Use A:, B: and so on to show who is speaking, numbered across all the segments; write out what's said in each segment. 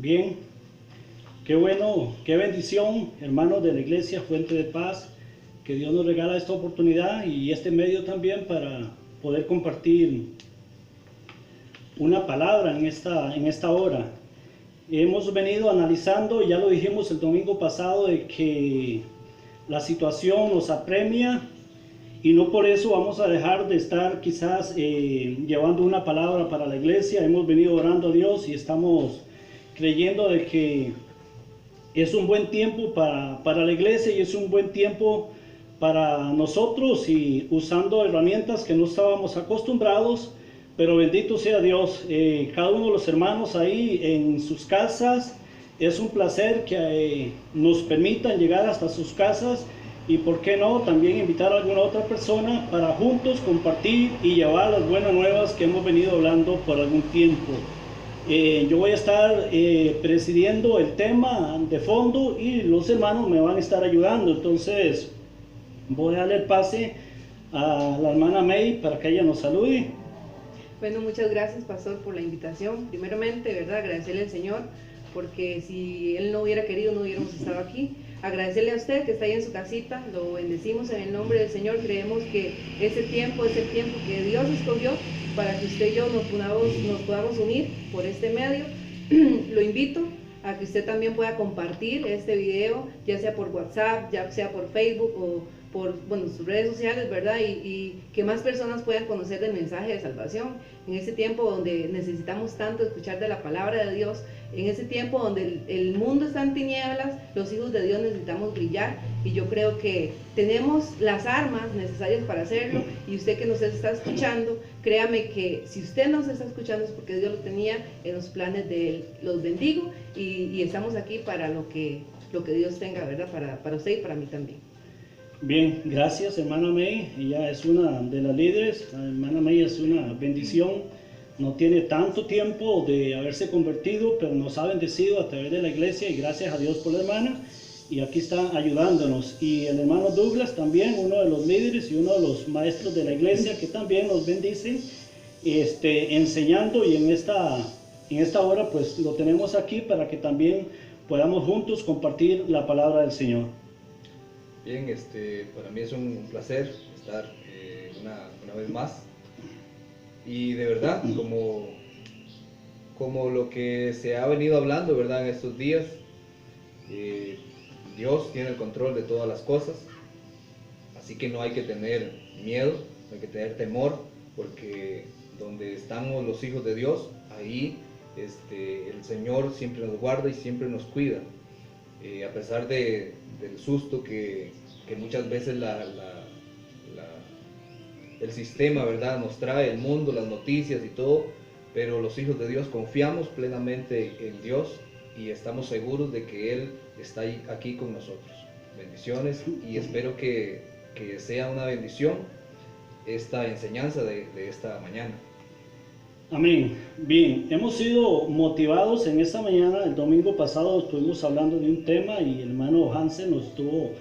A: Bien, qué bueno, qué bendición, hermanos de la iglesia Fuente de Paz, que Dios nos regala esta oportunidad y este medio también para poder compartir una palabra en esta hora. Hemos venido analizando, ya lo dijimos el domingo pasado, de que la situación nos apremia y no por eso vamos a dejar de estar quizás llevando una palabra para la iglesia. Hemos venido orando a Dios y estamos creyendo de que es un buen tiempo para la iglesia y es un buen tiempo para nosotros, y usando herramientas que no estábamos acostumbrados, pero bendito sea Dios. Cada uno de los hermanos ahí en sus casas, es un placer que nos permitan llegar hasta sus casas, y por qué no también invitar a alguna otra persona para juntos compartir y llevar las buenas nuevas que hemos venido hablando por algún tiempo. Yo voy a estar presidiendo el tema de fondo y los hermanos me van a estar ayudando. Entonces voy a darle el pase a la hermana May para que ella nos salude.
B: Bueno, muchas gracias, pastor, por la invitación. Primeramente, ¿verdad? Agradecerle al Señor, porque si Él no hubiera querido, no hubiéramos estado aquí. Agradecerle a usted que está ahí en su casita, lo bendecimos en el nombre del Señor. Creemos que ese tiempo es el tiempo que Dios escogió para que usted y yo nos podamos unir por este medio. Lo invito a que usted también pueda compartir este video, ya sea por WhatsApp, ya sea por Facebook o por sus redes sociales, ¿verdad? Y que más personas puedan conocer del mensaje de salvación en ese tiempo donde necesitamos tanto escuchar de la palabra de Dios, en ese tiempo donde el mundo está en tinieblas. Los hijos de Dios necesitamos brillar, y yo creo que tenemos las armas necesarias para hacerlo. Y usted que nos está escuchando, créame que si usted nos está escuchando es porque Dios lo tenía en los planes de Él. Los bendigo y estamos aquí para lo que Dios tenga, ¿verdad? Para usted y para mí también.
A: Bien, gracias hermana May. Ella es una de las líderes. La hermana May es una bendición. No tiene tanto tiempo de haberse convertido, pero nos ha bendecido a través de la iglesia, y gracias a Dios por la hermana, y aquí está ayudándonos. Y el hermano Douglas también, uno de los líderes y uno de los maestros de la iglesia, que también nos bendice enseñando, y en esta hora pues lo tenemos aquí para que también podamos juntos compartir la palabra del Señor.
C: Bien, para mí es un placer estar una vez más, y de verdad, como lo que se ha venido hablando, ¿verdad?, en estos días, Dios tiene el control de todas las cosas, así que no hay que tener miedo, no hay que tener temor, porque donde estamos los hijos de Dios, ahí el Señor siempre nos guarda y siempre nos cuida. A pesar del susto que muchas veces el sistema, ¿verdad?, nos trae, el mundo, las noticias y todo, pero los hijos de Dios confiamos plenamente en Dios y estamos seguros de que Él está aquí con nosotros. Bendiciones, y espero que sea una bendición esta enseñanza de esta mañana.
A: Amén. Bien, hemos sido motivados en esta mañana. El domingo pasado estuvimos hablando de un tema y el hermano Hansen nos estuvo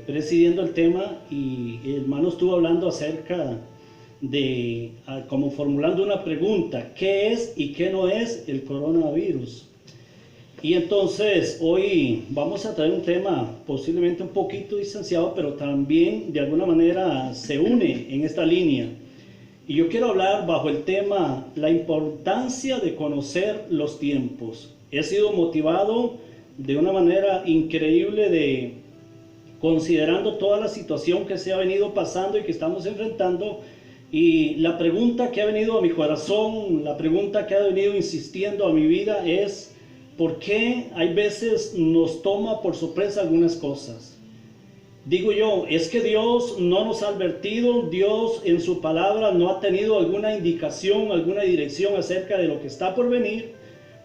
A: presidiendo el tema, y el hermano estuvo hablando acerca de, como formulando una pregunta: ¿qué es y qué no es el coronavirus? Y entonces hoy vamos a traer un tema posiblemente un poquito distanciado, pero también de alguna manera se une en esta línea. Y yo quiero hablar bajo el tema la importancia de conocer los tiempos. He sido motivado de una manera increíble considerando toda la situación que se ha venido pasando y que estamos enfrentando. Y la pregunta que ha venido a mi corazón, la pregunta que ha venido insistiendo a mi vida es: ¿por qué hay veces nos toma por sorpresa algunas cosas? Digo yo, ¿es que Dios no nos ha advertido? ¿Dios en su palabra no ha tenido alguna indicación, alguna dirección acerca de lo que está por venir?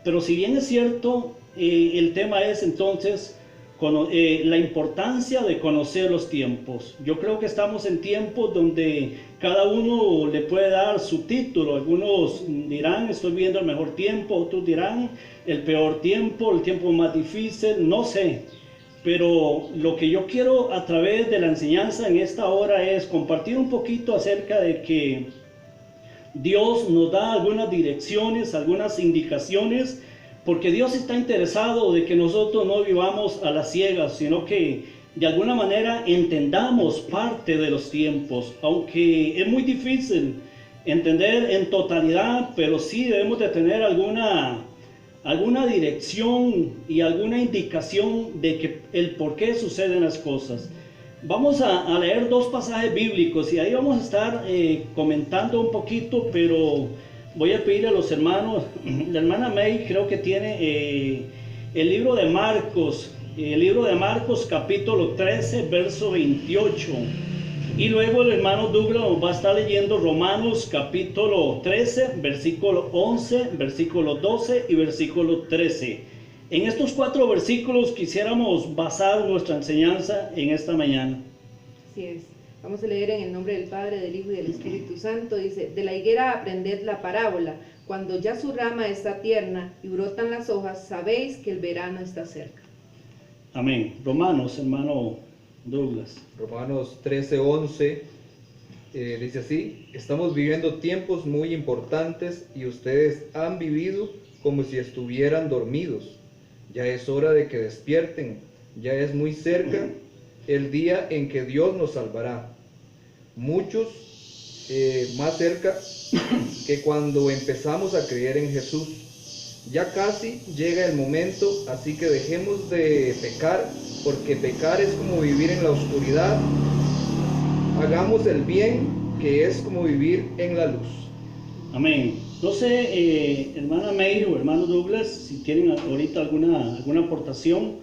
A: Pero si bien es cierto, el tema es entonces la importancia de conocer los tiempos. Yo creo que estamos en tiempos donde cada uno le puede dar su título. Algunos dirán: estoy viviendo el mejor tiempo. Otros dirán: el peor tiempo, el tiempo más difícil, no sé. Pero lo que yo quiero a través de la enseñanza en esta hora es compartir un poquito acerca de que Dios nos da algunas direcciones, algunas indicaciones porque Dios está interesado de que nosotros no vivamos a las ciegas, sino que de alguna manera entendamos parte de los tiempos, aunque es muy difícil entender en totalidad, pero sí debemos de tener alguna dirección y alguna indicación de que el por qué suceden las cosas. Vamos a leer dos pasajes bíblicos y ahí vamos a estar comentando un poquito, pero voy a pedir a los hermanos, la hermana May creo que tiene el libro de Marcos, capítulo 13, verso 28. Y luego el hermano Douglas nos va a estar leyendo Romanos capítulo 13, versículo 11, versículo 12 y versículo 13. En estos 4 versículos quisiéramos basar nuestra enseñanza en esta mañana.
B: Así es. Vamos a leer en el nombre del Padre, del Hijo y del Espíritu Santo. Dice: de la higuera aprended la parábola. Cuando ya su rama está tierna y brotan las hojas, sabéis que el verano está cerca.
A: Amén. Romanos, hermano Douglas.
C: Romanos 13:11 dice así: estamos viviendo tiempos muy importantes y ustedes han vivido como si estuvieran dormidos. Ya es hora de que despierten, ya es muy cerca el día en que Dios nos salvará. Muchos más cerca que cuando empezamos a creer en Jesús. Ya casi llega el momento, así que dejemos de pecar, porque pecar es como vivir en la oscuridad. Hagamos el bien, que es como vivir en la luz.
A: Amén. No sé, hermana May o hermano Douglas, si tienen ahorita alguna aportación,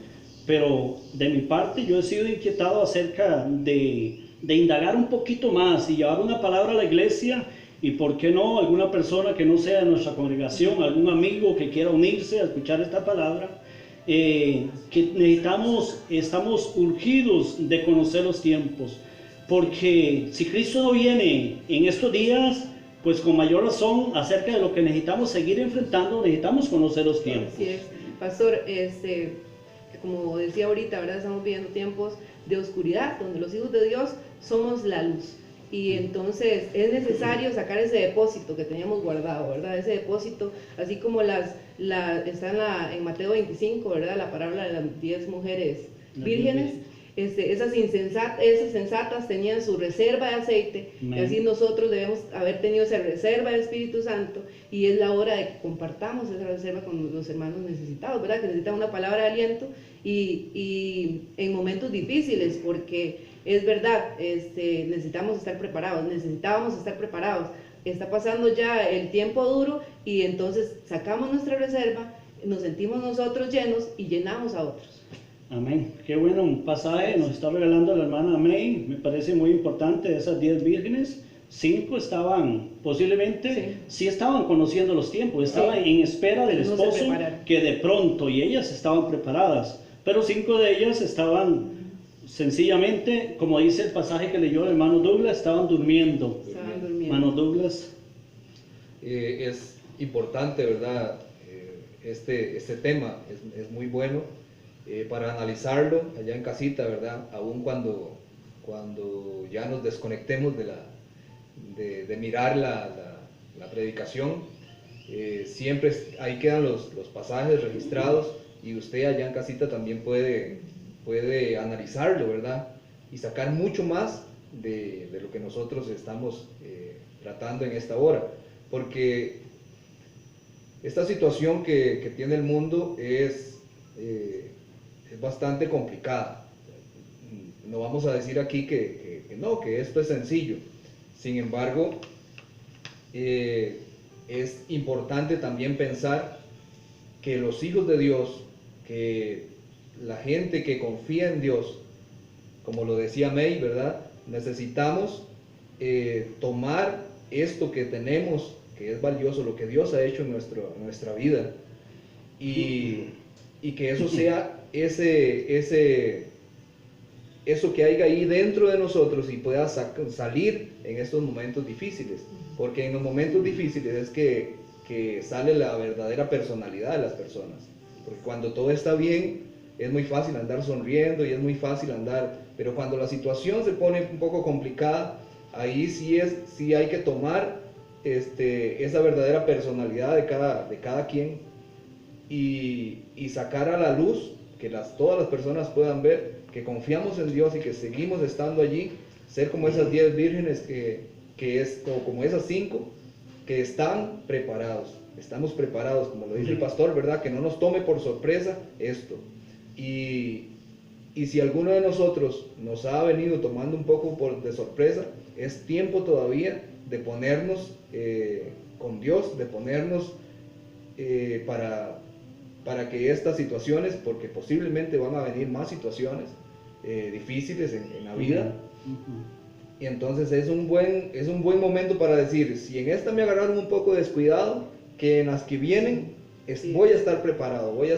A: pero de mi parte yo he sido inquietado acerca de indagar un poquito más y llevar una palabra a la iglesia, y por qué no alguna persona que no sea de nuestra congregación, algún amigo que quiera unirse a escuchar esta palabra, que estamos urgidos de conocer los tiempos, porque si Cristo no viene en estos días, pues con mayor razón acerca de lo que necesitamos seguir enfrentando, necesitamos conocer los tiempos.
B: Así es, pastor, como decía ahorita, ¿verdad? Estamos viviendo tiempos de oscuridad, donde los hijos de Dios somos la luz. Y entonces es necesario sacar ese depósito que teníamos guardado, ¿verdad? Ese depósito, así como está en Mateo 25, ¿verdad? La parábola de las 10 mujeres vírgenes. Esas sensatas tenían su reserva de aceite. Y así nosotros debemos haber tenido esa reserva del Espíritu Santo, y es la hora de que compartamos esa reserva con los hermanos necesitados, ¿verdad? Que necesitan una palabra de aliento y en momentos difíciles, porque es verdad, necesitábamos estar preparados. Está pasando ya el tiempo duro y entonces sacamos nuestra reserva, nos sentimos nosotros llenos y llenamos a otros.
A: Amén. Qué bueno un pasaje nos está regalando la hermana May. Me parece muy importante. De esas 10 vírgenes, 5 estaban posiblemente, sí estaban conociendo los tiempos, estaban en espera del esposo que de pronto, y ellas estaban preparadas, pero 5 de ellas estaban sencillamente, como dice el pasaje que leyó el hermano Douglas, estaban durmiendo. Hermano Douglas.
C: Es importante, ¿verdad? Este tema es muy bueno para analizarlo allá en casita, ¿verdad? Aún cuando ya nos desconectemos de mirar la predicación, siempre ahí quedan los pasajes registrados, y usted allá en casita también puede analizarlo, ¿verdad? Y sacar mucho más de lo que nosotros estamos tratando en esta hora, porque esta situación que tiene el mundo es bastante complicada. No vamos a decir aquí que esto es sencillo. Sin embargo, es importante también pensar que los hijos de Dios, que la gente que confía en Dios, como lo decía May, ¿verdad? Necesitamos tomar esto que tenemos, que es valioso, lo que Dios ha hecho en nuestra vida, y que eso sea eso que haya ahí dentro de nosotros y pueda salir en estos momentos difíciles, porque en los momentos difíciles es que sale la verdadera personalidad de las personas, porque cuando todo está bien es muy fácil andar sonriendo y es muy fácil andar, pero cuando la situación se pone un poco complicada, ahí sí hay que tomar esa verdadera personalidad de cada quien y sacar a la luz, que todas las personas puedan ver que confiamos en Dios y que seguimos estando allí, ser como esas 10 vírgenes o como esas 5 que están preparados. Estamos preparados, como lo dice el pastor, ¿verdad? Que no nos tome por sorpresa esto. Y si alguno de nosotros nos ha venido tomando un poco de sorpresa, es tiempo todavía de ponernos con Dios, de ponernos para que estas situaciones, porque posiblemente van a venir más situaciones difíciles en la vida, y entonces es un buen momento para decir, si en esta me agarraron un poco descuidado, que en las que vienen voy a estar preparado, voy a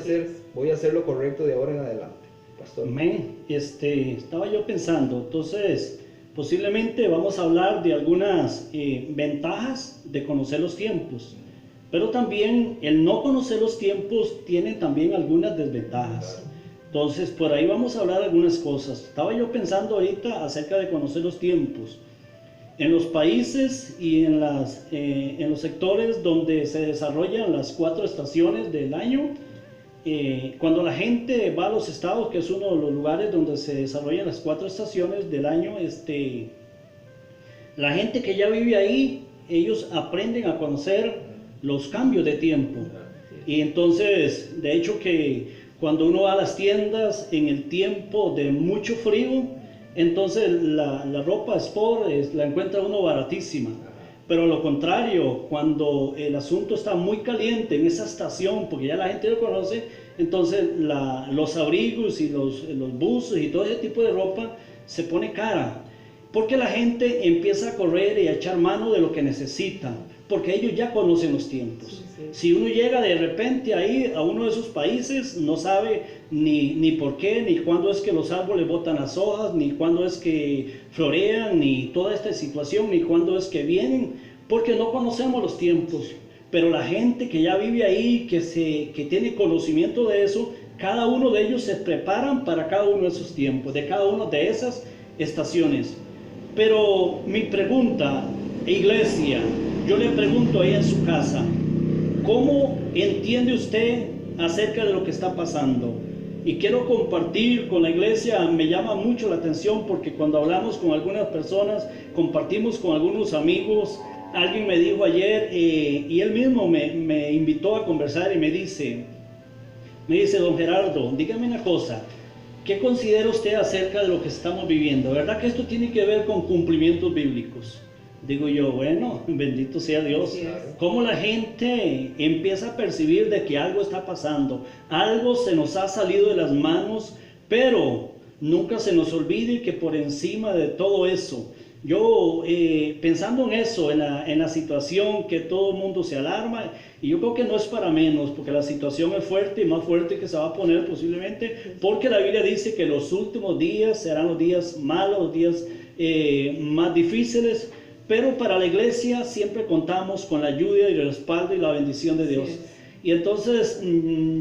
C: hacer lo correcto de ahora en adelante. Pastor.
A: Amén. Estaba yo pensando, entonces posiblemente vamos a hablar de algunas ventajas de conocer los tiempos, pero también el no conocer los tiempos tiene también algunas desventajas. Entonces por ahí vamos a hablar algunas cosas. Estaba yo pensando ahorita acerca de conocer los tiempos. En los países y en los sectores donde se desarrollan las 4 estaciones del año, cuando la gente va a los estados, que es uno de los lugares donde se desarrollan las 4 estaciones del año, la gente que ya vive ahí, ellos aprenden a conocer los cambios de tiempo. Y entonces, de hecho que cuando uno va a las tiendas en el tiempo de mucho frío, entonces la ropa sport la encuentra uno baratísima. Pero a lo contrario, cuando el asunto está muy caliente en esa estación, porque ya la gente lo conoce, entonces los abrigos y los buzos y todo ese tipo de ropa se pone cara, porque la gente empieza a correr y a echar mano de lo que necesita, porque ellos ya conocen los tiempos. Sí, sí. Si uno llega de repente ahí a uno de esos países, no sabe ni por qué, ni cuándo es que los árboles botan las hojas, ni cuándo es que florean, ni toda esta situación, ni cuándo es que vienen, porque no conocemos los tiempos. Pero la gente que ya vive ahí, que tiene conocimiento de eso, cada uno de ellos se preparan para cada uno de esos tiempos, de cada una de esas estaciones. Pero mi pregunta, iglesia, yo le pregunto ahí en su casa, ¿cómo entiende usted acerca de lo que está pasando? Y quiero compartir con la iglesia, me llama mucho la atención porque cuando hablamos con algunas personas, compartimos con algunos amigos, alguien me dijo ayer y él mismo me invitó a conversar y me dice, don Gerardo, dígame una cosa, ¿qué considera usted acerca de lo que estamos viviendo? ¿Verdad que esto tiene que ver con cumplimientos bíblicos? Digo yo, bueno, bendito sea Dios. Cómo la gente empieza a percibir de que algo está pasando, algo se nos ha salido de las manos, pero nunca se nos olvide que por encima de todo eso, yo pensando en eso, en la situación que todo el mundo se alarma, y yo creo que no es para menos, porque la situación es fuerte y más fuerte que se va a poner posiblemente, porque la Biblia dice que los últimos días serán los días malos, los días más difíciles. Pero para la iglesia siempre contamos con la ayuda y el respaldo y la bendición de Dios. Sí. Y entonces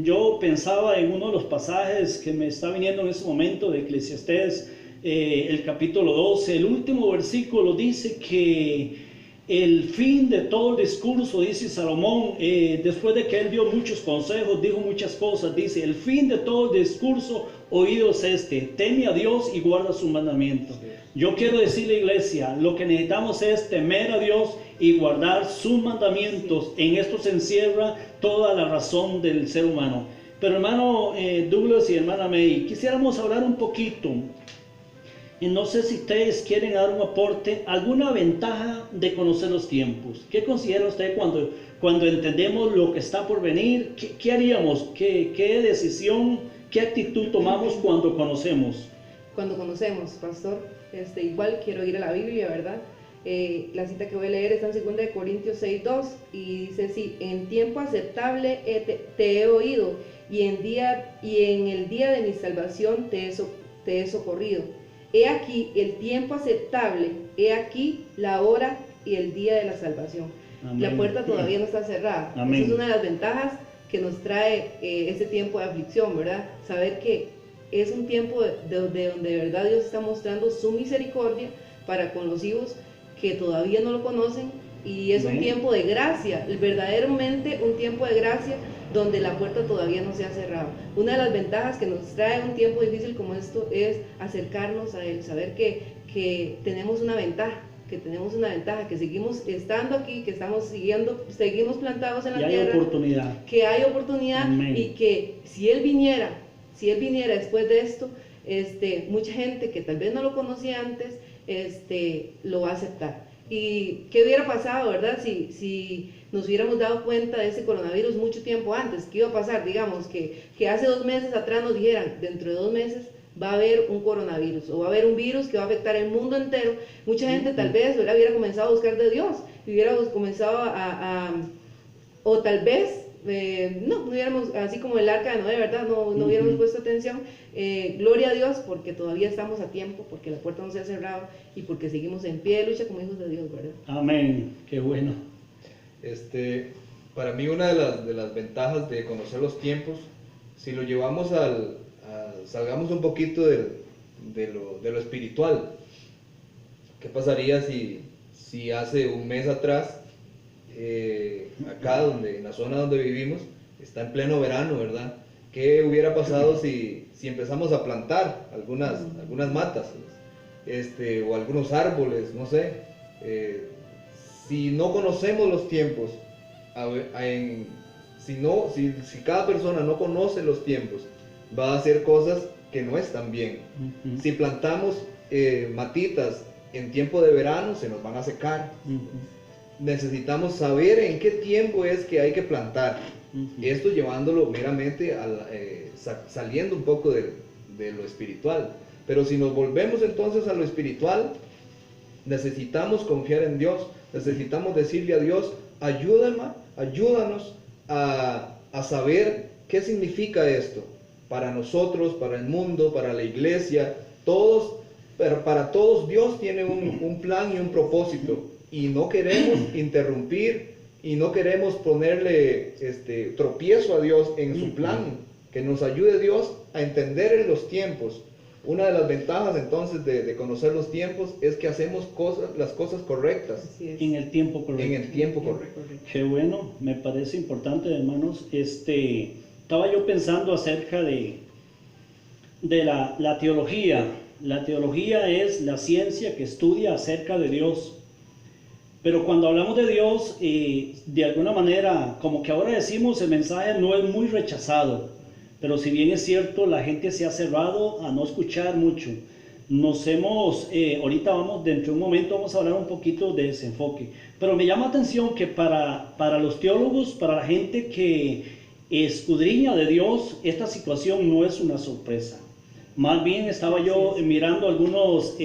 A: yo pensaba en uno de los pasajes que me está viniendo en ese momento de Eclesiastés, el capítulo 12, el último versículo dice que el fin de todo el discurso, dice Salomón, después de que él dio muchos consejos, dijo muchas cosas, dice, el fin de todo el discurso oído es este, teme a Dios y guarda sus mandamientos. Sí. Yo quiero decirle, iglesia, lo que necesitamos es temer a Dios y guardar sus mandamientos. En esto se encierra toda la razón del ser humano. Pero hermano Douglas y hermana May, quisiéramos hablar un poquito, y no sé si ustedes quieren dar un aporte, alguna ventaja de conocer los tiempos. ¿Qué considera usted cuando entendemos lo que está por venir? ¿Qué haríamos? ¿Qué decisión, qué actitud tomamos cuando conocemos?
B: Cuando conocemos, pastor, igual quiero ir a la Biblia, ¿verdad? La cita que voy a leer está en 2 Corintios 6:2 y dice así: en tiempo aceptable te he oído y en el día de mi salvación te he socorrido. He aquí el tiempo aceptable, he aquí la hora y el día de la salvación. Amén. La puerta todavía no está cerrada. Amén. Esa es una de las ventajas que nos trae este tiempo de aflicción, ¿verdad? Saber que es un tiempo donde de verdad Dios está mostrando su misericordia para con los hijos que todavía no lo conocen, y es un tiempo de gracia, verdaderamente un tiempo de gracia, donde la puerta todavía no se ha cerrado. Una de las ventajas que nos trae un tiempo difícil como esto es acercarnos a Él, saber que tenemos una ventaja, que seguimos estando aquí, que seguimos plantados en la tierra, que hay oportunidad. Amén. Y que si Él viniera después de esto, mucha gente que tal vez no lo conocía antes, lo va a aceptar. ¿Y qué hubiera pasado, verdad? Si nos hubiéramos dado cuenta de ese coronavirus mucho tiempo antes, ¿qué iba a pasar? Digamos que hace 2 meses atrás nos dijeran, dentro de 2 meses va a haber un coronavirus, o va a haber un virus que va a afectar el mundo entero. Mucha gente tal vez hubiera comenzado a buscar de Dios, hubiera comenzado o tal vez, no hubiéramos, así como el arca de Noé, ¿verdad? No hubiéramos puesto atención. Gloria a Dios, porque todavía estamos a tiempo, porque la puerta no se ha cerrado y porque seguimos en pie de lucha como hijos de Dios, ¿verdad?
A: Amén, qué bueno.
C: Para mí una de las ventajas de conocer los tiempos, si lo llevamos salgamos un poquito de lo espiritual. ¿Qué pasaría si hace un mes atrás, acá en la zona donde vivimos, está en pleno verano, ¿verdad? ¿Qué hubiera pasado si empezamos a plantar algunas matas, o algunos árboles, no sé? Si no conocemos los tiempos, si cada persona no conoce los tiempos, va a hacer cosas que no están bien. Si plantamos matitas en tiempo de verano, se nos van a secar. Necesitamos saber en qué tiempo es que hay que plantar. Esto llevándolo meramente saliendo un poco de lo espiritual. Pero si nos volvemos entonces a lo espiritual, necesitamos confiar en Dios. Necesitamos decirle a Dios, ayúdanos a saber qué significa esto para nosotros, para el mundo, para la iglesia, para todos Dios tiene un plan y un propósito, y no queremos interrumpir y no queremos ponerle tropiezo a Dios en su plan. Que nos ayude Dios a entender los tiempos. Una de las ventajas entonces de conocer los tiempos es que hacemos las cosas correctas.
A: En el tiempo correcto.
C: En el tiempo correcto.
A: Qué bueno, me parece importante, hermanos. Estaba yo pensando acerca de la teología. La teología es la ciencia que estudia acerca de Dios. Pero cuando hablamos de Dios, de alguna manera, como que ahora decimos, el mensaje no es muy rechazado. Pero si bien es cierto, la gente se ha cerrado a no escuchar mucho. Ahorita dentro de un momento vamos a hablar un poquito de ese enfoque. Pero me llama la atención que para los teólogos, para la gente que escudriña de Dios, esta situación no es una sorpresa. Más bien estaba yo mirando algunas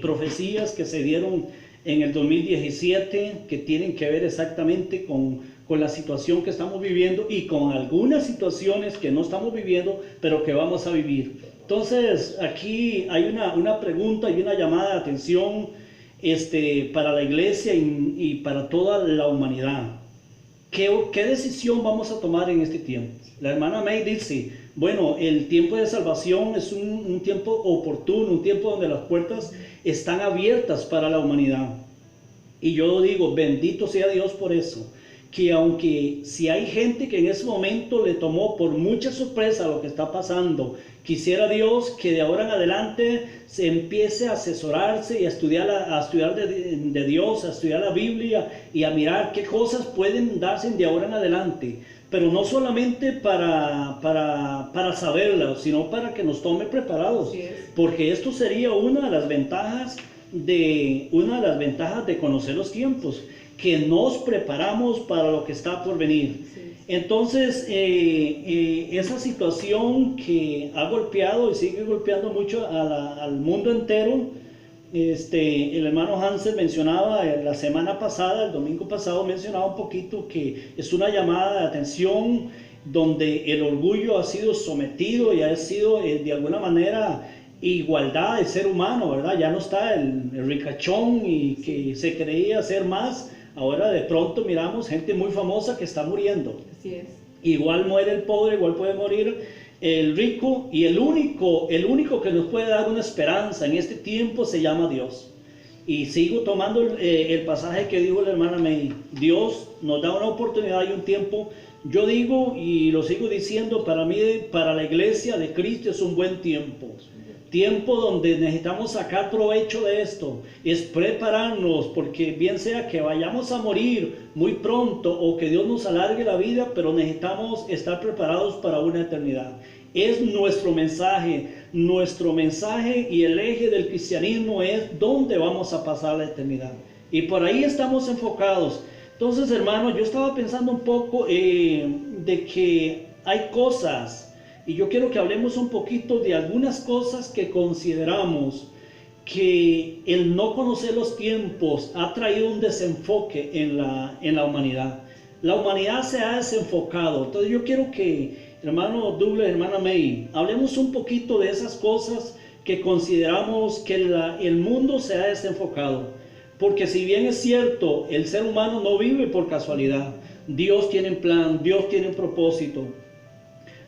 A: profecías que se dieron en el 2017 que tienen que ver exactamente con la situación que estamos viviendo y con algunas situaciones que no estamos viviendo, pero que vamos a vivir. Entonces, aquí hay una pregunta y una llamada de atención para la iglesia y para toda la humanidad. ¿Qué decisión vamos a tomar en este tiempo? La hermana May dice, bueno, el tiempo de salvación es un tiempo oportuno, un tiempo donde las puertas están abiertas para la humanidad. Y yo digo, bendito sea Dios por eso. Que aunque si hay gente que en ese momento le tomó por mucha sorpresa lo que está pasando, quisiera Dios que de ahora en adelante se empiece a asesorarse y a estudiar de Dios, a estudiar la Biblia y a mirar qué cosas pueden darse de ahora en adelante. Pero no solamente para saberlo, sino para que nos tome preparados. Porque esto sería una de las ventajas de conocer los tiempos, que nos preparamos para lo que está por venir. Entonces, esa situación que ha golpeado y sigue golpeando mucho al mundo entero, el hermano Hansel mencionaba la semana pasada, el domingo pasado mencionaba un poquito que es una llamada de atención donde el orgullo ha sido sometido y ha sido de alguna manera igualdad de ser humano, ¿verdad? Ya no está el ricachón y que se creía ser más. Ahora de pronto miramos gente muy famosa que está muriendo.
B: Así es.
A: Igual muere el pobre, igual puede morir el rico, y el único que nos puede dar una esperanza en este tiempo se llama Dios. Y sigo tomando el pasaje que dijo la hermana May. Dios nos da una oportunidad y un tiempo. Yo digo y lo sigo diciendo, para mí, para la iglesia de Cristo es un buen tiempo. Tiempo donde necesitamos sacar provecho de esto, es prepararnos, porque bien sea que vayamos a morir muy pronto o que Dios nos alargue la vida, pero necesitamos estar preparados para una eternidad. Es nuestro mensaje y el eje del cristianismo es dónde vamos a pasar la eternidad. Y por ahí estamos enfocados. Entonces, hermano, yo estaba pensando un poco de que hay cosas. Y yo quiero que hablemos un poquito de algunas cosas que consideramos que el no conocer los tiempos ha traído un desenfoque en la humanidad. La humanidad se ha desenfocado. Entonces yo quiero que, hermano Douglas, hermana May, hablemos un poquito de esas cosas que consideramos que el mundo se ha desenfocado. Porque si bien es cierto, el ser humano no vive por casualidad. Dios tiene un plan, Dios tiene un propósito.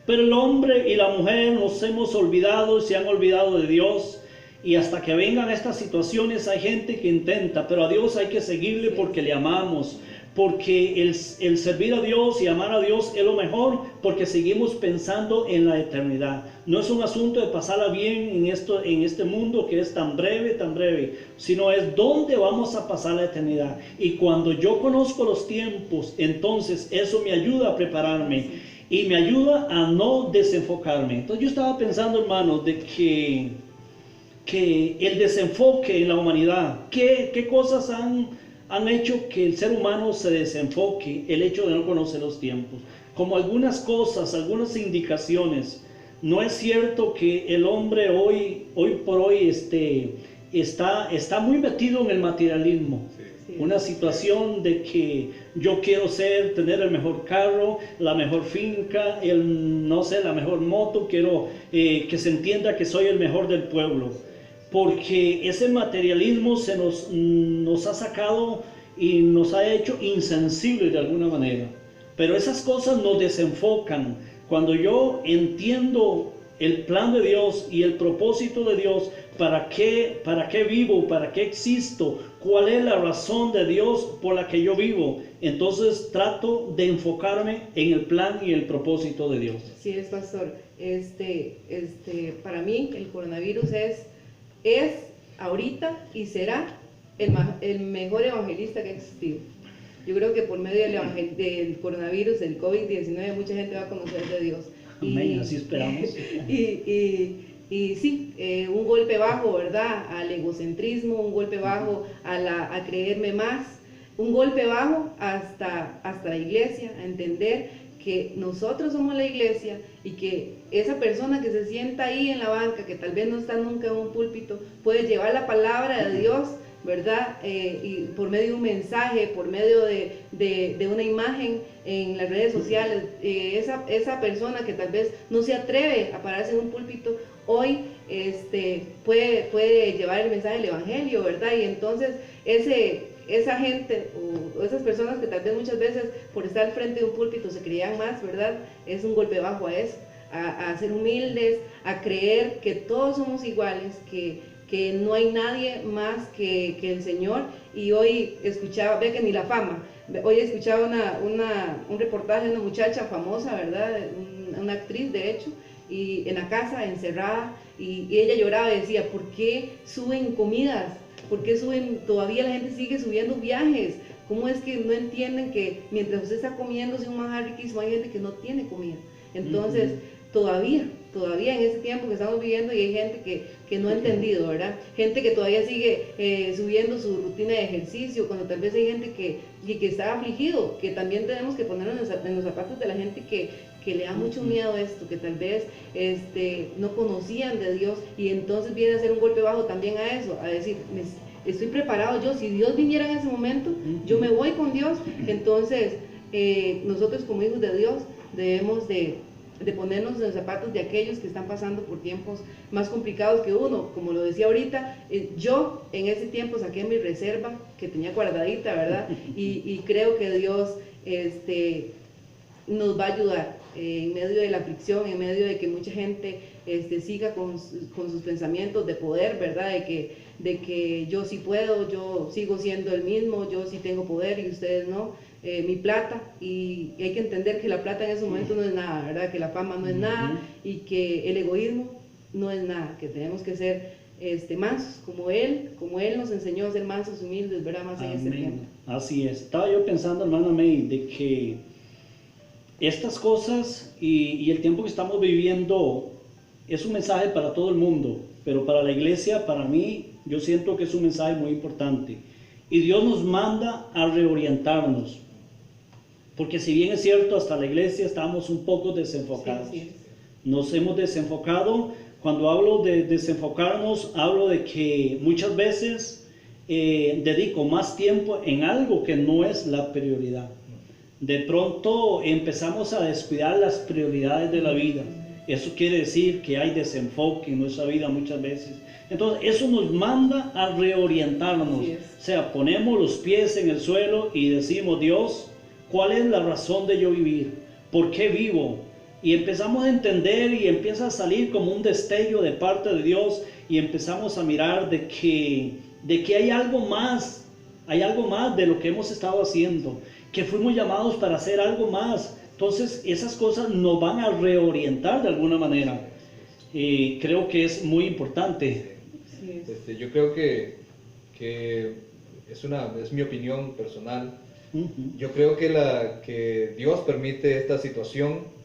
A: Pero el hombre y la mujer nos hemos olvidado, se han olvidado de Dios. Y hasta que vengan estas situaciones hay gente que intenta, pero a Dios hay que seguirle porque le amamos. Porque el servir a Dios y amar a Dios es lo mejor, porque seguimos pensando en la eternidad. No es un asunto de pasarla bien en este mundo que es tan breve, sino es dónde vamos a pasar la eternidad. Y cuando yo conozco los tiempos, entonces eso me ayuda a prepararme. Y me ayuda a no desenfocarme. Entonces yo estaba pensando, hermanos, de que el desenfoque en la humanidad, ¿qué cosas han hecho que el ser humano se desenfoque? El hecho de no conocer los tiempos. Como algunas cosas, algunas indicaciones. No es cierto que el hombre hoy por hoy está muy metido en el materialismo. Una situación de que yo quiero tener el mejor carro, la mejor finca, la mejor moto, quiero que se entienda que soy el mejor del pueblo. Porque ese materialismo nos ha sacado y nos ha hecho insensibles de alguna manera. Pero esas cosas nos desenfocan. Cuando yo entiendo el plan de Dios y el propósito de Dios, ¿para qué vivo? ¿Para qué existo? ¿Cuál es la razón de Dios por la que yo vivo? Entonces trato de enfocarme en el plan y el propósito de Dios.
B: Sí, es pastor. Para mí el coronavirus es ahorita y será el mejor evangelista que ha existido. Yo creo que por medio del coronavirus, del COVID-19, mucha gente va a conocer de Dios.
A: Amén, así esperamos.
B: Y sí, un golpe bajo, ¿verdad? Al egocentrismo, un golpe bajo a creerme más, un golpe bajo hasta la iglesia, a entender que nosotros somos la iglesia y que esa persona que se sienta ahí en la banca, que tal vez no está nunca en un púlpito, puede llevar la palabra de Dios, ¿verdad? Y por medio de un mensaje, por medio de una imagen en las redes sociales, esa persona que tal vez no se atreve a pararse en un púlpito, hoy puede llevar el mensaje del evangelio, ¿verdad? Y entonces esa gente o esas personas que tal vez muchas veces por estar al frente de un púlpito se creían más, ¿verdad? Es un golpe bajo a eso, a ser humildes, a creer que todos somos iguales, que no hay nadie más que el Señor. Y hoy escuchaba, ve que ni la fama, hoy escuchaba un reportaje de una muchacha famosa, ¿verdad? Una actriz de hecho, y en la casa encerrada, y ella lloraba y decía, ¿por qué suben comidas? ¿Por qué todavía la gente sigue subiendo viajes? ¿Cómo es que no entienden que mientras usted está comiéndose un manjar riquísimo hay gente que no tiene comida? Entonces, todavía en ese tiempo que estamos viviendo, y hay gente que no ha entendido, ¿verdad? Gente que todavía sigue subiendo su rutina de ejercicio, cuando tal vez hay gente que está afligido, que también tenemos que ponernos en los zapatos de la gente que le da mucho miedo a esto, que tal vez no conocían de Dios, y entonces viene a ser un golpe bajo también a eso, a decir, estoy preparado yo, si Dios viniera en ese momento, yo me voy con Dios. Entonces nosotros como hijos de Dios debemos de ponernos en los zapatos de aquellos que están pasando por tiempos más complicados que uno. Como lo decía ahorita, yo en ese tiempo saqué mi reserva que tenía guardadita, ¿verdad? Y creo que Dios nos va a ayudar. en medio de la aflicción, en medio de que mucha gente siga con sus pensamientos de poder, ¿verdad? De que yo sí puedo, yo sigo siendo el mismo, yo sí tengo poder y ustedes no. Mi plata, y hay que entender que la plata en ese momento no es nada, ¿verdad? Que la fama no es nada y que el egoísmo no es nada, que tenemos que ser mansos, como él nos enseñó a ser mansos, humildes, ¿verdad? Más en este tiempo.
A: Así es. Estaba yo pensando, hermana May, de que estas cosas y el tiempo que estamos viviendo es un mensaje para todo el mundo, pero para la iglesia, para mí, yo siento que es un mensaje muy importante. Y Dios nos manda a reorientarnos, porque si bien es cierto, hasta la iglesia estamos un poco desenfocados.
B: Sí.
A: Nos hemos desenfocado. Cuando hablo de desenfocarnos, hablo de que muchas veces dedico más tiempo en algo que no es la prioridad. De pronto empezamos a descuidar las prioridades de la vida. Eso quiere decir que hay desenfoque en nuestra vida muchas veces. Entonces eso nos manda a reorientarnos. O sea, ponemos los pies en el suelo y decimos: Dios, ¿cuál es la razón de yo vivir? ¿Por qué vivo? Y empezamos a entender y empieza a salir como un destello de parte de Dios y empezamos a mirar de que hay algo más de lo que hemos estado haciendo, que fuimos llamados para hacer algo más. Entonces esas cosas nos van a reorientar de alguna manera. Creo que es muy importante.
C: Yo creo que es mi opinión personal. Yo creo que Dios permite esta situación,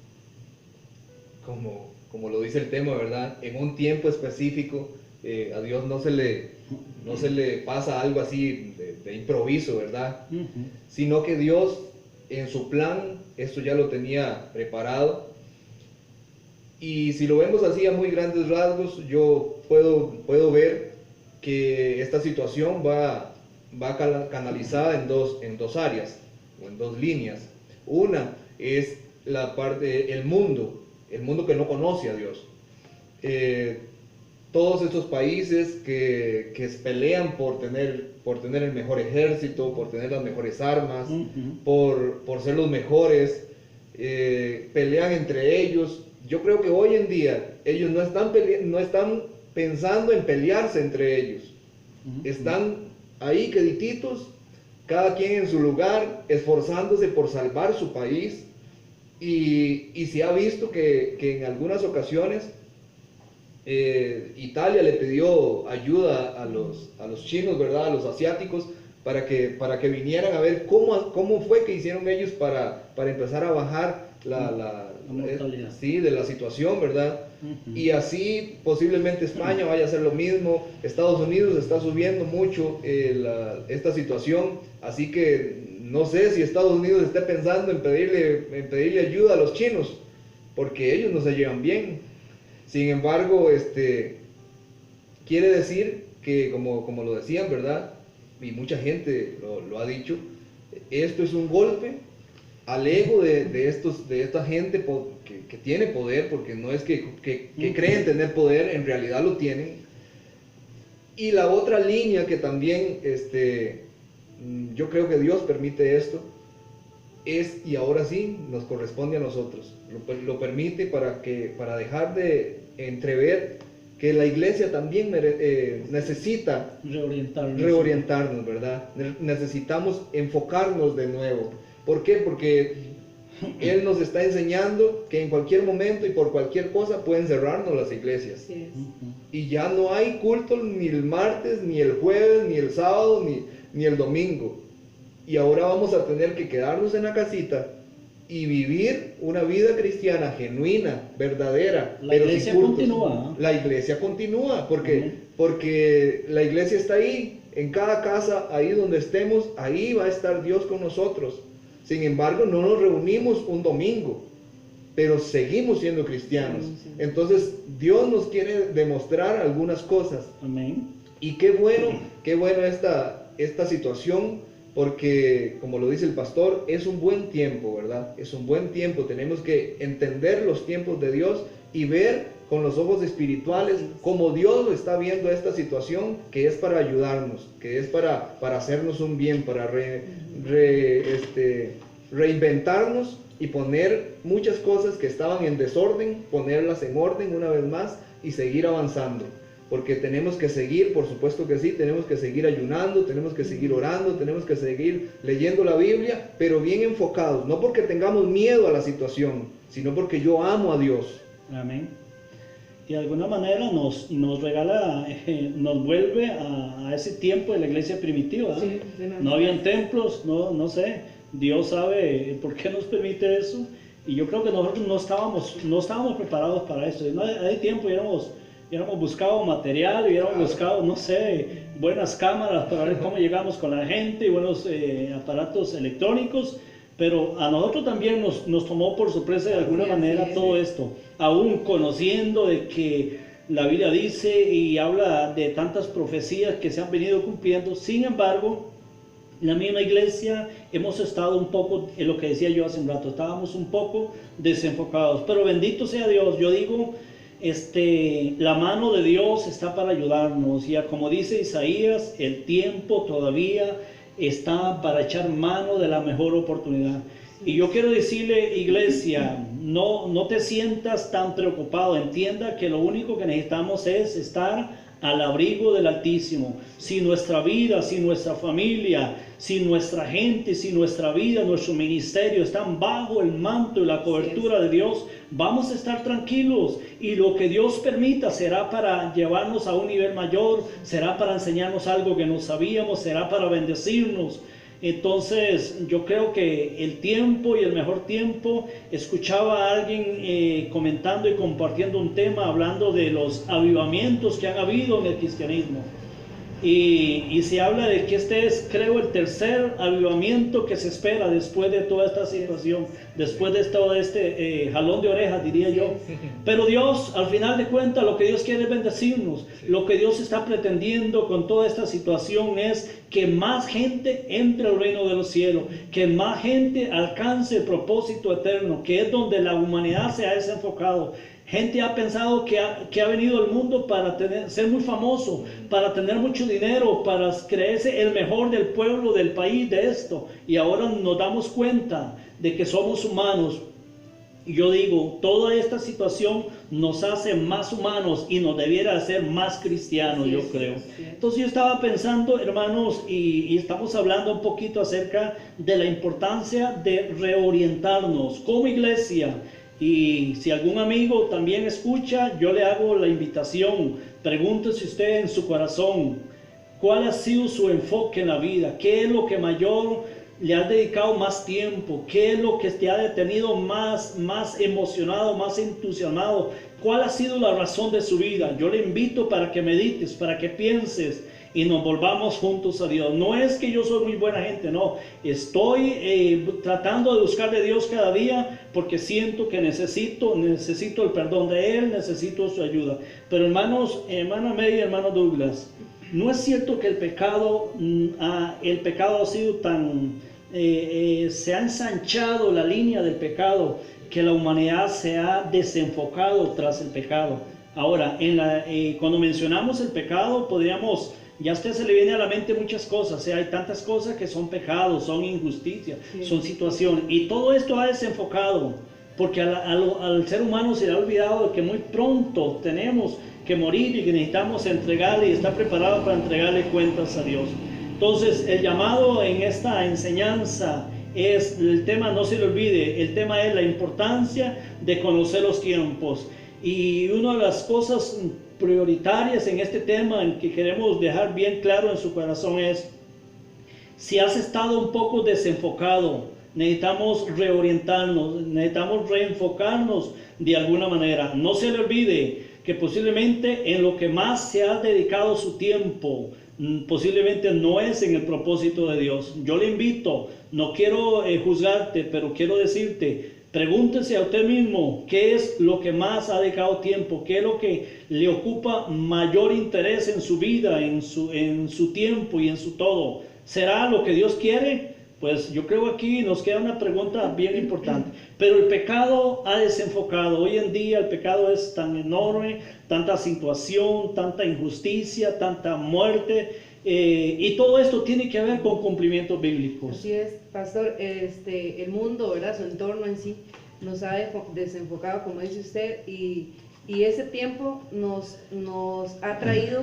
C: como lo dice el tema, ¿verdad? En un tiempo específico. A Dios no se le pasa algo así de improviso, ¿verdad? Sino que Dios, en su plan, esto ya lo tenía preparado. Y si lo vemos así a muy grandes rasgos, yo puedo ver que esta situación va canalizada en dos áreas, o en dos líneas. Una es la parte, el mundo que no conoce a Dios. Todos estos países que pelean por tener el mejor ejército, por tener las mejores armas, por ser los mejores, pelean entre ellos. Yo creo que hoy en día ellos no están pensando en pelearse entre ellos. Están ahí quedititos, cada quien en su lugar, esforzándose por salvar su país. Y se ha visto que en algunas ocasiones Italia le pidió ayuda a los chinos, ¿verdad? A los asiáticos, para que vinieran a ver cómo fue que hicieron ellos para empezar a bajar la mortalidad de la situación, ¿verdad? Y así posiblemente España vaya a hacer lo mismo. Estados Unidos está subiendo mucho esta situación, así que no sé si Estados Unidos esté pensando en pedirle ayuda a los chinos, porque ellos no se llevan bien. Sin embargo, quiere decir que, como lo decían, ¿verdad? Y mucha gente lo ha dicho, esto es un golpe al ego de esta gente que tiene poder, porque no es que creen tener poder, en realidad lo tienen. Y la otra línea que también yo creo que Dios permite esto, y ahora sí nos corresponde a nosotros, lo permite para dejar de entrever que la iglesia también necesita reorientarnos, ¿verdad? Necesitamos enfocarnos de nuevo. ¿Por qué? Porque Él nos está enseñando que en cualquier momento y por cualquier cosa pueden cerrarnos las iglesias.
B: Sí.
C: Y ya no hay culto ni el martes, ni el jueves, ni el sábado, ni el domingo. Y ahora vamos a tener que quedarnos en la casita y vivir una vida cristiana genuina, verdadera.
A: La iglesia continúa.
C: La iglesia continúa, porque la iglesia está ahí, en cada casa, ahí donde estemos, ahí va a estar Dios con nosotros. Sin embargo, no nos reunimos un domingo, pero seguimos siendo cristianos. Entonces, Dios nos quiere demostrar algunas cosas.
A: Amén.
C: Y qué bueno esta situación, porque, como lo dice el pastor, es un buen tiempo, ¿verdad? Es un buen tiempo. Tenemos que entender los tiempos de Dios y ver con los ojos espirituales cómo Dios lo está viendo esta situación, que es para ayudarnos, que es para hacernos un bien, para reinventarnos y poner muchas cosas que estaban en desorden, ponerlas en orden una vez más y seguir avanzando. Porque tenemos que seguir, por supuesto que sí, tenemos que seguir ayunando, tenemos que seguir orando, tenemos que seguir leyendo la Biblia, pero bien enfocados, no porque tengamos miedo a la situación, sino porque yo amo a Dios.
A: Amén. Y de alguna manera nos regala, nos vuelve a ese tiempo de la iglesia primitiva, ¿eh?
B: Sí,
A: no habían templos, no sé, Dios sabe por qué nos permite eso, y yo creo que nosotros no estábamos preparados para esto. Hay tiempo hubiéramos buscado material, hubiéramos buscado, no sé, buenas cámaras para ver cómo llegamos con la gente y buenos aparatos electrónicos, pero a nosotros también nos tomó por sorpresa de alguna manera todo esto, aún conociendo de que la Biblia dice y habla de tantas profecías que se han venido cumpliendo. Sin embargo, en la misma iglesia hemos estado un poco, en lo que decía yo hace un rato, estábamos un poco desenfocados, pero bendito sea Dios. Yo digo, la mano de Dios está para ayudarnos, y como dice Isaías, el tiempo todavía está para echar mano de la mejor oportunidad. Y yo quiero decirle, iglesia, no te sientas tan preocupado, entienda que lo único que necesitamos es estar al abrigo del Altísimo. Si nuestra vida, si nuestra familia, si nuestra gente, si nuestra vida, nuestro ministerio están bajo el manto y la cobertura de Dios, vamos a estar tranquilos, y lo que Dios permita será para llevarnos a un nivel mayor, será para enseñarnos algo que no sabíamos, será para bendecirnos. Entonces yo creo que el tiempo y el mejor tiempo, escuchaba a alguien comentando y compartiendo un tema, hablando de los avivamientos que han habido en el cristianismo, y se habla de que este es, creo, el tercer avivamiento que se espera después de toda esta situación, después de todo este jalón de orejas, diría yo. Pero Dios, al final de cuentas, lo que Dios quiere es bendecirnos. Lo que Dios está pretendiendo con toda esta situación es que más gente entre al reino de los cielos, que más gente alcance el propósito eterno, que es donde la humanidad se ha desenfocado. Gente ha pensado que ha venido al mundo para ser muy famoso, para tener mucho dinero, para creerse el mejor del pueblo, del país, de esto. Y ahora nos damos cuenta de que somos humanos. Y yo digo, toda esta situación nos hace más humanos y nos debiera hacer más cristianos, yo creo. Entonces yo estaba pensando, hermanos, y estamos hablando un poquito acerca de la importancia de reorientarnos como iglesia. Y si algún amigo también escucha, yo le hago la invitación. Pregúntese usted en su corazón, ¿cuál ha sido su enfoque en la vida? ¿Qué es lo que mayor le has dedicado más tiempo? ¿Qué es lo que te ha detenido más emocionado, más entusiasmado? ¿Cuál ha sido la razón de su vida? Yo le invito para que medites, para que pienses y nos volvamos juntos a Dios. No es que yo soy muy buena gente, no. Estoy tratando de buscar de Dios cada día porque siento que necesito el perdón de Él, necesito su ayuda. Pero hermanos, hermana May y hermano Douglas, no es cierto que el pecado ha sido tan... se ha ensanchado la línea del pecado, que la humanidad se ha desenfocado tras el pecado. Ahora, cuando mencionamos el pecado, ya a usted se le viene a la mente muchas cosas. Hay tantas cosas que son pecados, son injusticias, son situaciones, y todo esto ha desenfocado, porque al ser humano se le ha olvidado de que muy pronto tenemos que morir y que necesitamos entregarle y estar preparado para entregarle cuentas a Dios. Entonces el llamado en esta enseñanza es el tema, no se le olvide, el tema es la importancia de conocer los tiempos. Y una de las cosas prioritarias en este tema, en que queremos dejar bien claro en su corazón, es: si has estado un poco desenfocado, necesitamos reorientarnos, necesitamos reenfocarnos de alguna manera. No se le olvide que posiblemente en lo que más se ha dedicado su tiempo, posiblemente no es en el propósito de Dios. Yo le invito, no quiero juzgarte, pero quiero decirte, pregúntese a usted mismo qué es lo que más ha dedicado tiempo, qué es lo que le ocupa mayor interés en su vida, en su tiempo y en su todo. ¿Será lo que Dios quiere? Pues yo creo que aquí nos queda una pregunta bien importante. Pero el pecado ha desenfocado. Hoy en día el pecado es tan enorme, tanta situación, tanta injusticia, tanta muerte, y todo esto tiene que ver con cumplimientos bíblicos.
B: Así es, pastor, el mundo, ¿verdad? Su entorno en sí nos ha desenfocado, como dice usted, y ese tiempo nos ha traído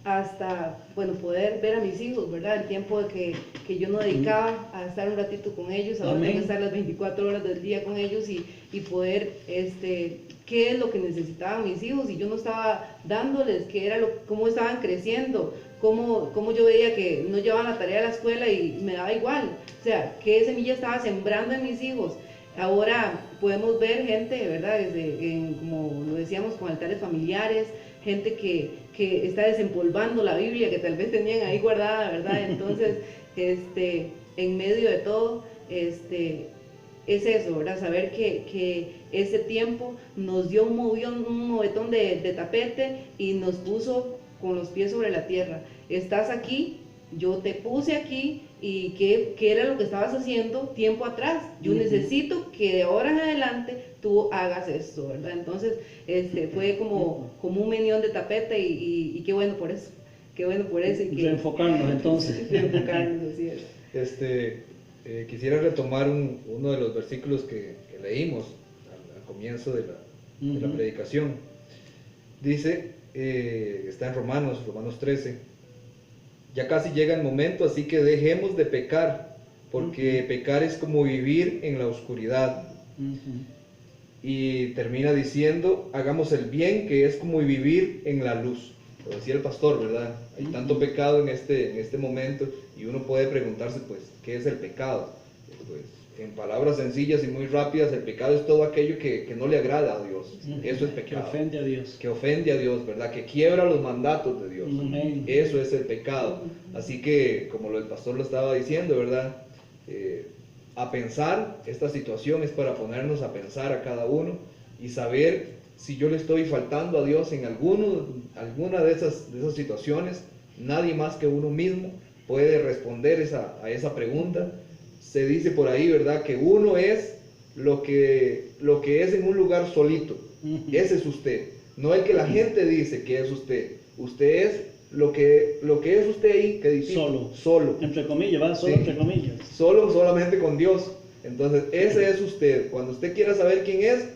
B: hasta, bueno, poder ver a mis hijos, ¿verdad? El tiempo que yo no dedicaba a estar un ratito con ellos, ahora tengo que estar las 24 horas del día con ellos y poder, qué es lo que necesitaban mis hijos y yo no estaba dándoles, qué era cómo estaban creciendo, cómo yo veía que no llevaban la tarea a la escuela y me daba igual, o sea, qué semilla estaba sembrando en mis hijos. Ahora podemos ver gente, ¿verdad? Como lo decíamos, con altares familiares, gente que está desempolvando la Biblia que tal vez tenían ahí guardada, ¿verdad? Entonces, en medio de todo, es eso, ¿verdad? Saber que ese tiempo nos dio un movetón de tapete y nos puso con los pies sobre la tierra. Estás aquí, yo te puse aquí, y qué era lo que estabas haciendo tiempo atrás. Yo necesito que de ahora en adelante tú hagas esto, ¿verdad? Entonces, fue como un menión de tapete y qué bueno por eso. Qué bueno por eso. Y
A: reenfocarnos entonces.
B: Reenfocarnos, así es.
C: Quisiera retomar uno de los versículos que leímos al comienzo de la predicación. Dice, está en Romanos 13. Ya casi llega el momento, así que dejemos de pecar, porque pecar es como vivir en la oscuridad. Y termina diciendo, hagamos el bien, que es como vivir en la luz. Lo decía el pastor, ¿verdad? Hay tanto pecado en este momento, y uno puede preguntarse, pues, ¿qué es el pecado? Pues, en palabras sencillas y muy rápidas, el pecado es todo aquello que no le agrada a Dios. Eso es pecado.
A: Que ofende a Dios.
C: Que ofende a Dios, ¿verdad? Que quiebra los mandatos de Dios. Eso es el pecado. Así que, como el pastor lo estaba diciendo, ¿verdad? A pensar, esta situación es para ponernos a pensar a cada uno y saber si yo le estoy faltando a Dios en alguna de esas situaciones. Nadie más que uno mismo puede responder a esa pregunta. Se dice por ahí, ¿verdad? Que uno es lo que es en un lugar solito. Ese es usted. No el que la gente dice que es usted. Usted es lo que es usted ahí, que dice. Solo.
A: Entre comillas, va, solo, sí. Entre comillas.
C: Solamente con Dios. Entonces, ese es usted. Cuando usted quiera saber quién es,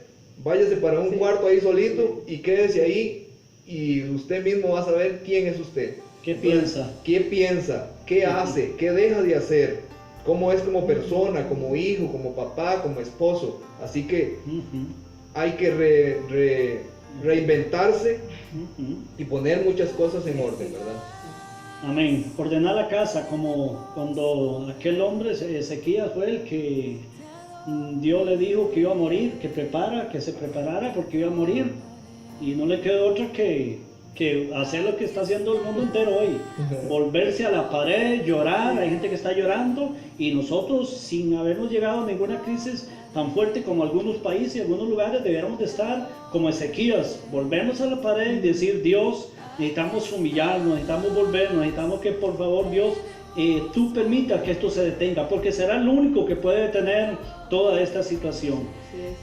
C: váyase para un cuarto ahí solito y quédese ahí y usted mismo va a saber quién es usted.
A: ¿Qué piensa?
C: ¿Qué piensa? ¿Qué hace? ¿Qué deja de hacer? ¿Cómo es como persona, como hijo, como papá, como esposo? Así que hay que reinventarse y poner muchas cosas en orden, ¿verdad?
A: Amén. Ordenar la casa, como cuando aquel hombre, Ezequías, fue el que Dios le dijo que iba a morir, que se preparara porque iba a morir. Y no le quedó otra que hacer lo que está haciendo el mundo entero hoy. Volverse a la pared, llorar. Hay gente que está llorando y nosotros, sin habernos llegado a ninguna crisis tan fuerte como algunos países y algunos lugares, deberíamos de estar como Ezequías, volvernos a la pared y decir: Dios, necesitamos humillarnos, necesitamos volvernos, necesitamos que por favor Dios, tú permitas que esto se detenga, porque será el único que puede detener toda esta situación.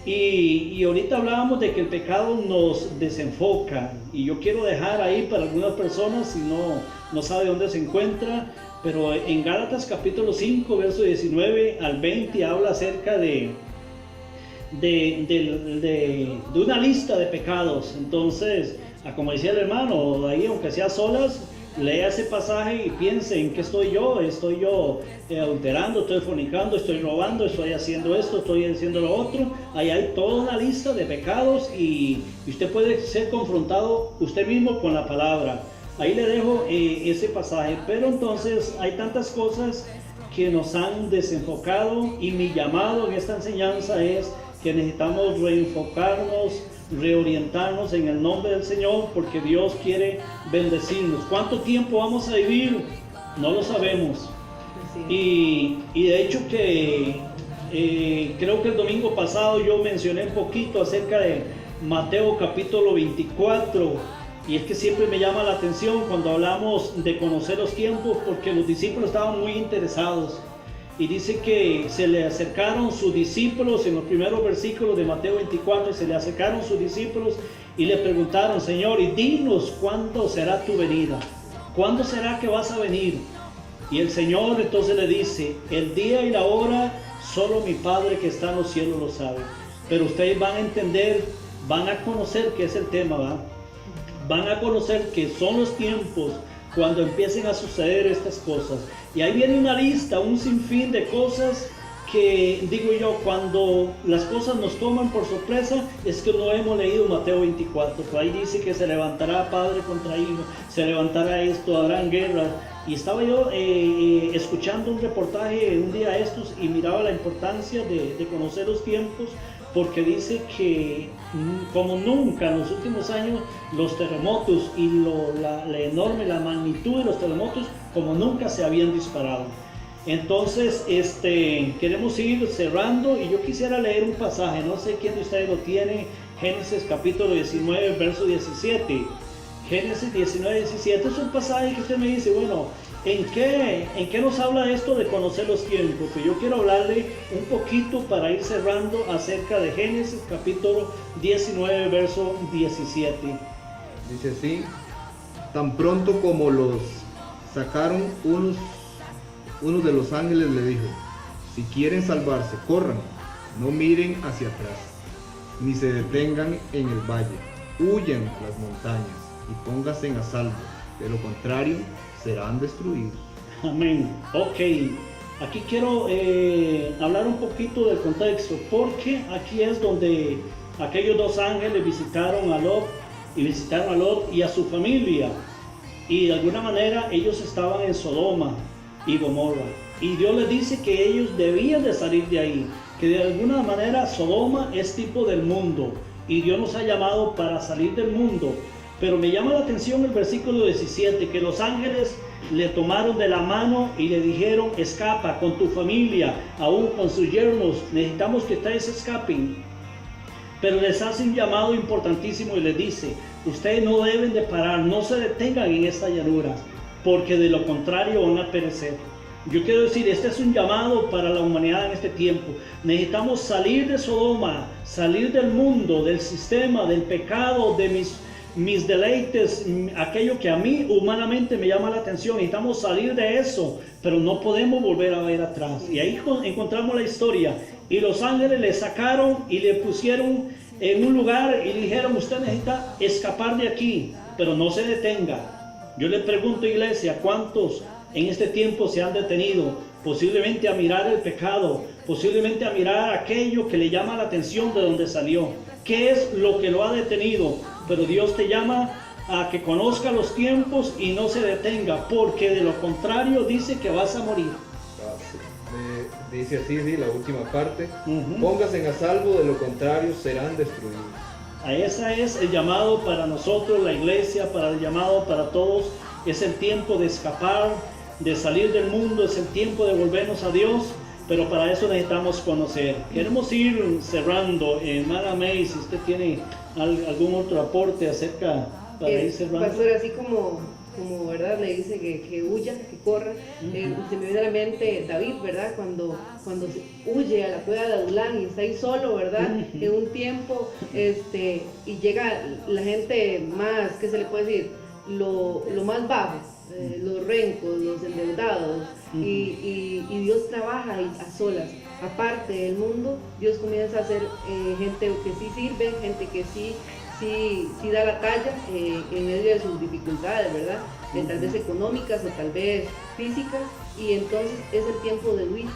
A: Y ahorita hablábamos de que el pecado nos desenfoca, y yo quiero dejar ahí para algunas personas, si no sabe dónde se encuentra, pero en Gálatas capítulo 5, verso 19 al 20 habla acerca de una lista de pecados. Entonces, como decía el hermano, ahí aunque sea solas, lea ese pasaje y piense en qué estoy yo adulterando, estoy fornicando, estoy robando, estoy haciendo esto, estoy haciendo lo otro. Ahí hay toda una lista de pecados y usted puede ser confrontado usted mismo con la palabra. Ahí le dejo ese pasaje. Pero entonces hay tantas cosas que nos han desenfocado, y mi llamado en esta enseñanza es que necesitamos reenfocarnos, reorientarnos en el nombre del Señor, porque Dios quiere bendecirnos. ¿Cuánto tiempo vamos a vivir? No lo sabemos. Sí. Y de hecho que creo que el domingo pasado yo mencioné un poquito acerca de Mateo capítulo 24, y es que siempre me llama la atención cuando hablamos de conocer los tiempos, porque los discípulos estaban muy interesados. Y dice que se le acercaron sus discípulos en los primeros versículos de Mateo 24, se le acercaron sus discípulos y le preguntaron: Señor, y dinos cuándo será tu venida, ¿cuándo será que vas a venir? Y el Señor entonces le dice, el día y la hora solo mi Padre que está en los cielos lo sabe. Pero ustedes van a entender, van a conocer qué es el tema, ¿va? Van a conocer que son los tiempos cuando empiecen a suceder estas cosas. Y ahí viene una lista, un sinfín de cosas que, digo yo, cuando las cosas nos toman por sorpresa, es que no hemos leído Mateo 24. Pues ahí dice que se levantará padre contra hijo, se levantará esto, habrán guerras. Y estaba yo escuchando un reportaje un día estos y miraba la importancia de conocer los tiempos, porque dice que como nunca en los últimos años los terremotos y la magnitud de los terremotos como nunca se habían disparado. Entonces queremos ir cerrando y yo quisiera leer un pasaje, no sé quién de ustedes lo tiene, Génesis capítulo 19 verso 17. Génesis 19, 17 es un pasaje que usted me dice, bueno, ¿en qué nos habla esto de conocer los tiempos? Pues yo quiero hablarle un poquito para ir cerrando acerca de Génesis capítulo 19, verso 17.
C: Dice así, tan pronto como los sacaron, uno de los ángeles le dijo, si quieren salvarse, corran, no miren hacia atrás, ni se detengan en el valle, huyan a las montañas y pónganse a salvo, de lo contrario serán destruidos.
A: Amén. Ok, aquí quiero hablar un poquito del contexto, porque aquí es donde aquellos dos ángeles visitaron a Lot y a su familia, y de alguna manera ellos estaban en Sodoma y Gomorra, y Dios les dice que ellos debían de salir de ahí, que de alguna manera Sodoma es tipo del mundo, y Dios nos ha llamado para salir del mundo. Pero me llama la atención el versículo 17, que los ángeles le tomaron de la mano y le dijeron, escapa con tu familia, aún con sus yernos, necesitamos que ustedes escapen. Pero les hace un llamado importantísimo y les dice, ustedes no deben de parar, no se detengan en esta llanura, porque de lo contrario van a perecer. Yo quiero decir, este es un llamado para la humanidad en este tiempo. Necesitamos salir de Sodoma, salir del mundo, del sistema, del pecado, de mis deleites, aquello que a mí humanamente me llama la atención. Necesitamos salir de eso, pero no podemos volver a ver atrás. Y ahí encontramos la historia. Y los ángeles le sacaron y le pusieron en un lugar y le dijeron, usted necesita escapar de aquí, pero no se detenga. Yo le pregunto, iglesia, ¿cuántos en este tiempo se han detenido? Posiblemente a mirar el pecado, posiblemente a mirar aquello que le llama la atención de donde salió. ¿Qué es lo que lo ha detenido? Pero Dios te llama a que conozca los tiempos y no se detenga, porque de lo contrario dice que vas a morir.
C: Dice así, sí, la última parte, pónganse a salvo, de lo contrario serán destruidos.
A: Ese es el llamado para nosotros, la iglesia, para el llamado para todos. Es el tiempo de escapar, de salir del mundo, es el tiempo de volvernos a Dios. Pero para eso necesitamos conocer. Queremos ir cerrando. Hermana May, si usted tiene algún otro aporte acerca para ir cerrando.
B: Pastor, así como verdad le dice que huya, que corra, se me viene a la mente David, ¿verdad? Cuando huye a la cueva de Adulán y está ahí solo, ¿verdad? En un tiempo, y llega la gente más, ¿qué se le puede decir? Lo más bajo. Los rencos, los endeudados, y Dios trabaja a solas, aparte del mundo. Dios comienza a hacer gente que sí sirve, gente que sí da la talla en medio de sus dificultades, ¿verdad? Tal vez económicas o tal vez físicas, y entonces es el tiempo de huir.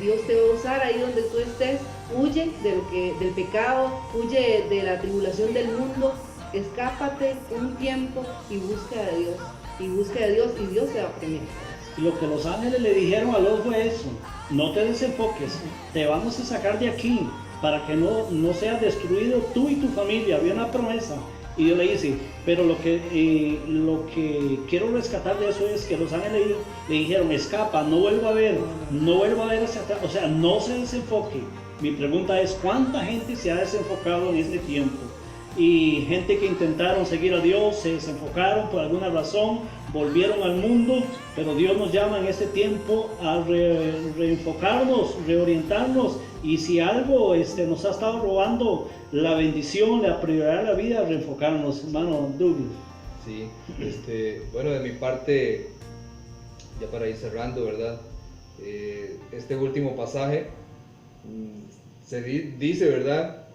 B: Dios te va a usar ahí donde tú estés. Huye del pecado, huye de la tribulación del mundo, escápate un tiempo y busca a Dios. Y busca a Dios y Dios te va a premiar.
A: Y lo que los ángeles le dijeron a Lot fue eso: no te desenfoques, te vamos a sacar de aquí para que no seas destruido tú y tu familia. Había una promesa. Y Dios le dice, pero lo que quiero rescatar de eso es que los ángeles le dijeron, escapa, no vuelva a ver hacia atrás, o sea, no se desenfoque. Mi pregunta es, ¿cuánta gente se ha desenfocado en este tiempo? Y gente que intentaron seguir a Dios, se desenfocaron por alguna razón, volvieron al mundo, pero Dios nos llama en este tiempo a reenfocarnos, reorientarnos, y si algo nos ha estado robando la bendición, la prioridad de la vida, reenfocarnos. Hermano Douglas.
C: Sí, bueno, de mi parte, ya para ir cerrando, ¿verdad? Este último pasaje dice, ¿verdad?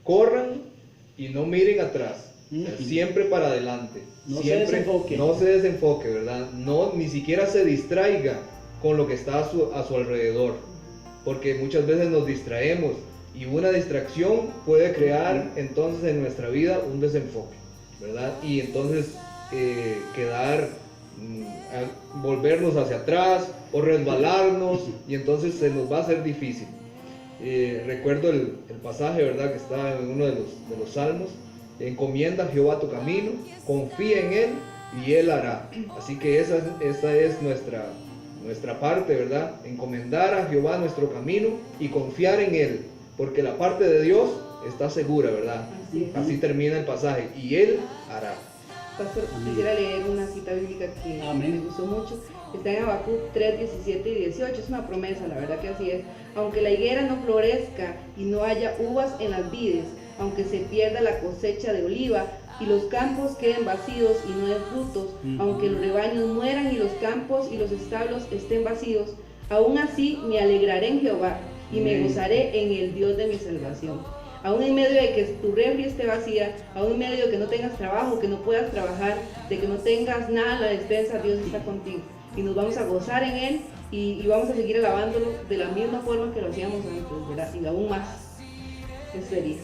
C: Corran y no miren atrás, o sea, siempre para adelante,
A: No
C: siempre,
A: se desenfoque.
C: no se desenfoque, ¿verdad? No, ni siquiera se distraiga con lo que está a su alrededor, porque muchas veces nos distraemos y una distracción puede crear entonces en nuestra vida un desenfoque, ¿verdad? Y entonces volvernos hacia atrás o resbalarnos, y entonces se nos va a hacer difícil. Recuerdo el pasaje, ¿verdad?, que está en uno de los salmos: encomienda a Jehová tu camino, confía en Él y Él hará. Así que esa es nuestra parte, ¿verdad? Encomendar a Jehová nuestro camino y confiar en Él, porque la parte de Dios está segura, ¿verdad? Así termina el pasaje, y Él hará.
B: Pastor, quisiera leer una cita bíblica que me gustó mucho. Está en Habacuc 3, 17 y 18. Es una promesa, la verdad que así es. Aunque la higuera no florezca y no haya uvas en las vides, aunque se pierda la cosecha de oliva y los campos queden vacíos y no den frutos, aunque los rebaños mueran y los campos y los establos estén vacíos, aún así me alegraré en Jehová y me gozaré en el Dios de mi salvación. Aún en medio de que tu refri esté vacía, aún en medio de que no tengas trabajo, que no puedas trabajar, de que no tengas nada en la despensa, Dios está contigo. Y nos vamos a gozar en Él y vamos a seguir alabándolo de la misma forma que lo hacíamos antes, ¿verdad? Y aún más. Eso sería.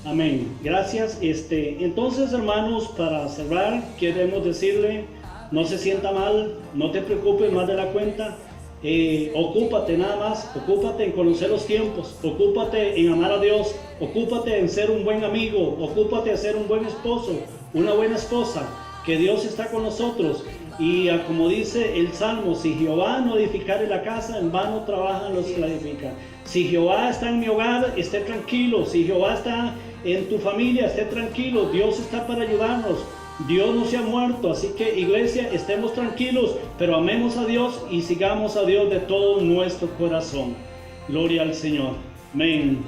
A: Amén. Gracias. Entonces, hermanos, para cerrar, queremos decirle, no se sienta mal, no te preocupes más de la cuenta. Ocúpate nada más, ocúpate en conocer los tiempos, ocúpate en amar a Dios, ocúpate en ser un buen amigo, ocúpate en ser un buen esposo, una buena esposa, que Dios está con nosotros. Y como dice el Salmo, si Jehová no edificare la casa, en vano trabajan los que la edifican. Si Jehová está en mi hogar, esté tranquilo. Si Jehová está en tu familia, esté tranquilo. Dios está para ayudarnos. Dios no se ha muerto, así que, iglesia, estemos tranquilos, pero amemos a Dios y sigamos a Dios de todo nuestro corazón. Gloria al Señor. Amén.